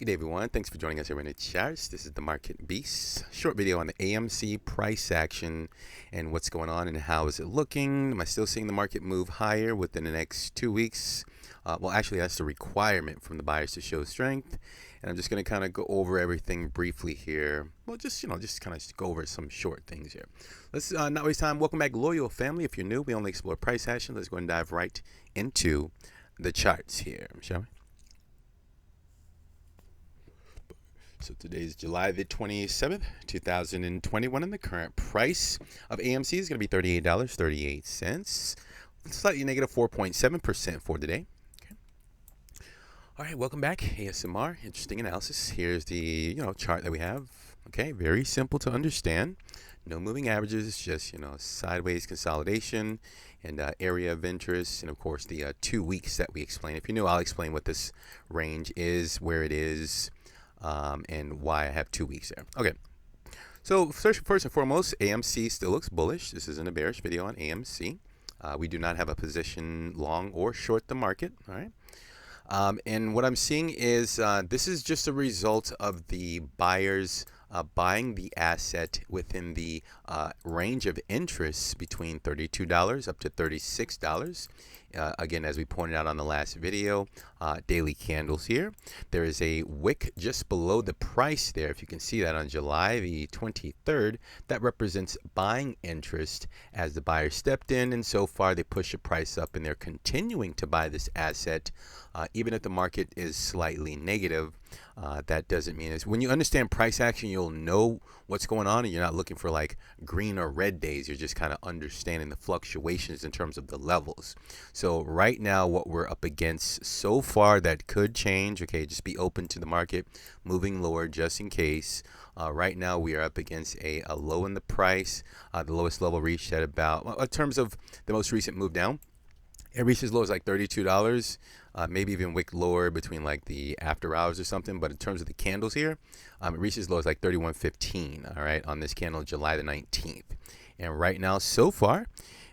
Good day, everyone. Thanks for joining us here in the charts. This is the Market Beast. Short video on the AMC price action and what's going on and how is it looking. Am I still seeing the market move higher within the next 2 weeks? Well, actually, that's the requirement from the buyers to show strength. And I'm just going to kind of go over everything briefly here. Well, just kind of go over some short things here. Let's not waste time. Welcome back, loyal family. If you're new, we only explore price action. Let's go and dive right into the charts here, shall we? So today is July the 27th, 2021, and the current price of AMC is going to be $38.38. Slightly negative 4.7% for today. Okay. All right, welcome back. ASMR, interesting analysis. Here's the chart that we have. Okay, very simple to understand. No moving averages, just sideways consolidation and area of interest, and of course the 2 weeks that we explain. If you're new, I'll explain what this range is, where it is. And why I have 2 weeks there. Okay, so first and foremost, AMC still looks bullish. This isn't a bearish video on AMC. We do not have a position long or short the market. All right, and what I'm seeing is this is just a result of the buyers buying the asset within the range of interest between $32 up to $36. Again, as we pointed out on the last video, daily candles here. There is a wick just below the price there. If you can see that on July the 23rd, that represents buying interest as the buyers stepped in, and so far they push the price up, and they're continuing to buy this asset, even if the market is slightly negative. That doesn't mean it's when you understand price action, you'll know what's going on, and you're not looking for like green or red days. You're just kind of understanding the fluctuations in terms of the levels. So right now, what we're up against so far, that could change. Okay, just be open to the market moving lower just in case. Right now, we are up against a low in the price. The lowest level reached at about, well, in terms of the most recent move down, it reached as low as like $32, maybe even wick lower between like the after hours or something. But in terms of the candles here, it reached as low as like 31.15. All right, on this candle, July the 19th. And right now, so far,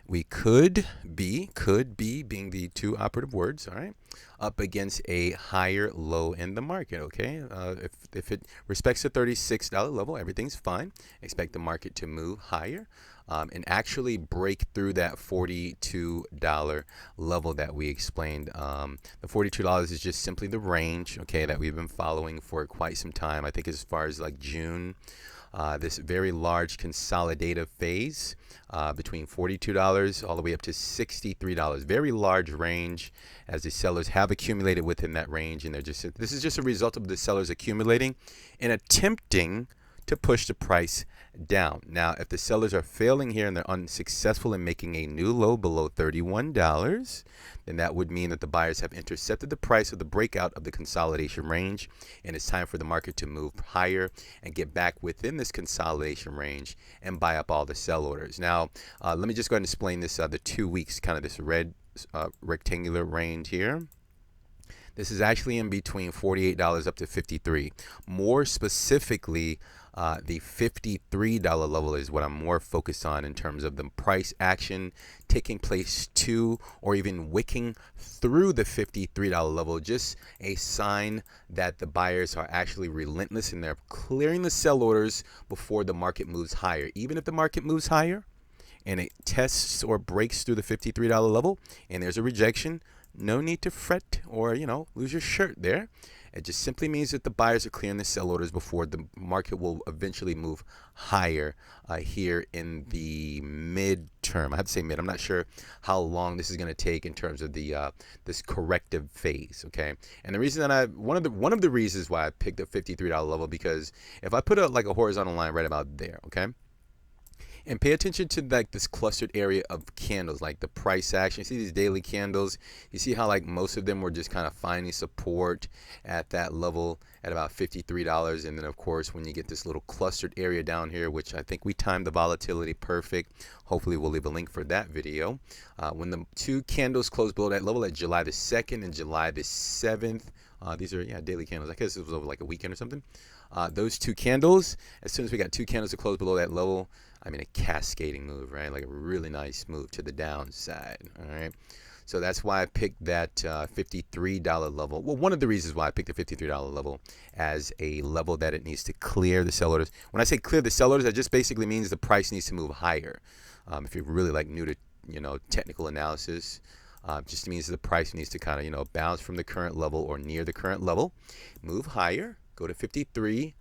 we could be being the two operative words. All right, up against a higher low in the market. Okay, if it respects the $36 level, everything's fine. Expect the market to move higher. And actually break through that $42 level that we explained. The $42 is just simply the range, okay, that we've been following for quite some time. I think as far as like June, this very large consolidative phase between $42 all the way up to $63. Very large range, as the sellers have accumulated within that range, and this is just a result of the sellers accumulating and attempting to push the price down. Now, if the sellers are failing here and they're unsuccessful in making a new low below $31, then that would mean that the buyers have intercepted the price of the breakout of the consolidation range, and it's time for the market to move higher and get back within this consolidation range and buy up all the sell orders. Now, let me just go ahead and explain this, the 2 weeks, kind of this red rectangular range here. This is actually in between $48 up to $53. More specifically, the $53 level is what I'm more focused on in terms of the price action taking place to or even wicking through the $53 level. Just a sign that the buyers are actually relentless and they're clearing the sell orders before the market moves higher. Even if the market moves higher and it tests or breaks through the $53 level and there's a rejection, no need to fret or, lose your shirt there. It just simply means that the buyers are clearing the sell orders before the market will eventually move higher here in the midterm. I have to say mid. I'm not sure how long this is going to take in terms of the this corrective phase. Okay, and the reason that one of the reasons why I picked the $53 level, because if I put like a horizontal line right about there, okay. And pay attention to like this clustered area of candles, like the price action. You see these daily candles. You see how like most of them were just kind of finding support at that level at about $53. And then of course, when you get this little clustered area down here, which I think we timed the volatility perfect. Hopefully we'll leave a link for that video. When the two candles closed below that level at July the 2nd and July the 7th, these are daily candles. I guess this was over like a weekend or something. Those two candles, as soon as we got two candles to close below that level, I mean, a cascading move, right? Like a really nice move to the downside, all right? So that's why I picked that $53 level. Well, one of the reasons why I picked the $53 level as a level that it needs to clear the sell orders. When I say clear the sell orders, that just basically means the price needs to move higher. If you're really like new to technical analysis, just means the price needs to kind of bounce from the current level or near the current level, move higher, go to 53.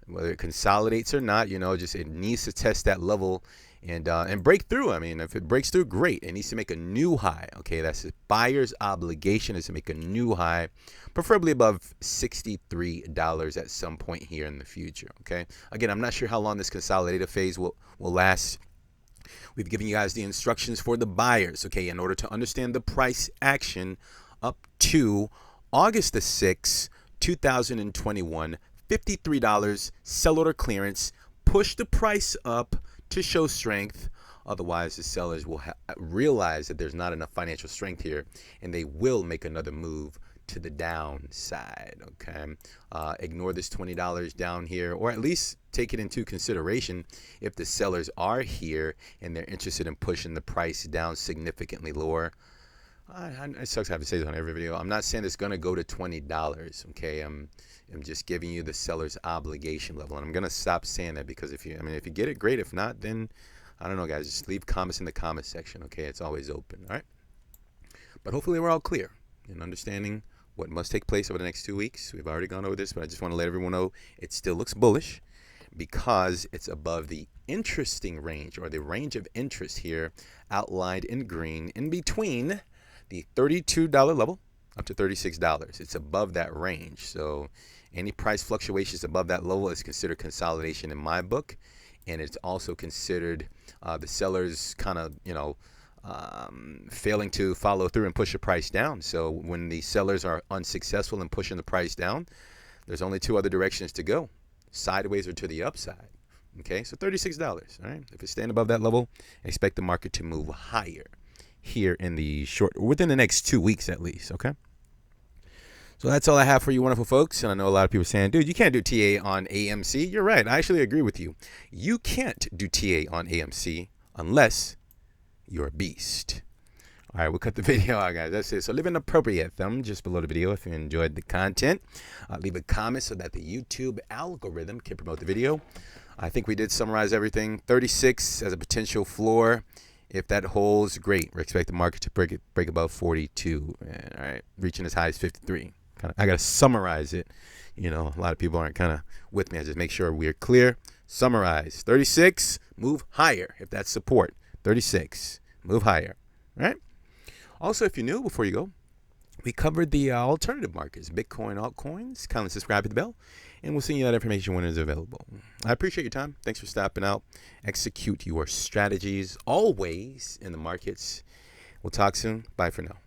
Whether it consolidates or not, just it needs to test that level and break through. I mean, if it breaks through, great. It needs to make a new high. Okay, that's the buyer's obligation, is to make a new high, preferably above $63 at some point here in the future. Okay, again, I'm not sure how long this consolidative phase will last. We've given you guys the instructions for the buyers, okay, in order to understand the price action up to August the 6th, 2021, $53, sell order clearance, push the price up to show strength. Otherwise, the sellers will realize that there's not enough financial strength here, and they will make another move to the downside. Okay, ignore this $20 down here, or at least take it into consideration if the sellers are here and they're interested in pushing the price down significantly lower. It sucks to have to say this on every video. I'm not saying it's going to go to $20. Okay, I'm just giving you the seller's obligation level, and I'm going to stop saying that because if you get it, great. If not, then I don't know, guys. Just leave comments in the comment section. Okay, it's always open. All right, but hopefully we're all clear in understanding what must take place over the next 2 weeks. We've already gone over this, but I just want to let everyone know it still looks bullish because it's above the interesting range, or the range of interest here outlined in green, in between the $32 level up to $36. It's above that range. So any price fluctuations above that level is considered consolidation in my book. And it's also considered the sellers kind of, failing to follow through and push the price down. So when the sellers are unsuccessful in pushing the price down, there's only two other directions to go, sideways or to the upside. Okay, so $36. All right, if it's staying above that level, expect the market to move higher here in the within the next 2 weeks at least. Okay, so that's all I have for you wonderful folks. And I know a lot of people are saying, dude, you can't do TA on AMC. You're right, I actually agree with you. You can't do TA on AMC unless you're a beast. All right, we'll cut the video out, guys. That's it. So leave an appropriate thumb just below the video if you enjoyed the content. Leave a comment so that the YouTube algorithm can promote the video. I think we did summarize everything. 36 as a potential floor. If that holds, great. We expect the market to break above 42. And, all right, reaching as high as 53. I got to summarize it. A lot of people aren't kind of with me. I just make sure we're clear. Summarize. 36, move higher if that's support. 36, move higher. All right. Also, if you're new, before you go, we covered the alternative markets, Bitcoin, altcoins. Kindly subscribe to the bell, and we'll send you that information when it's available. I appreciate your time. Thanks for stopping out. Execute your strategies always in the markets. We'll talk soon. Bye for now.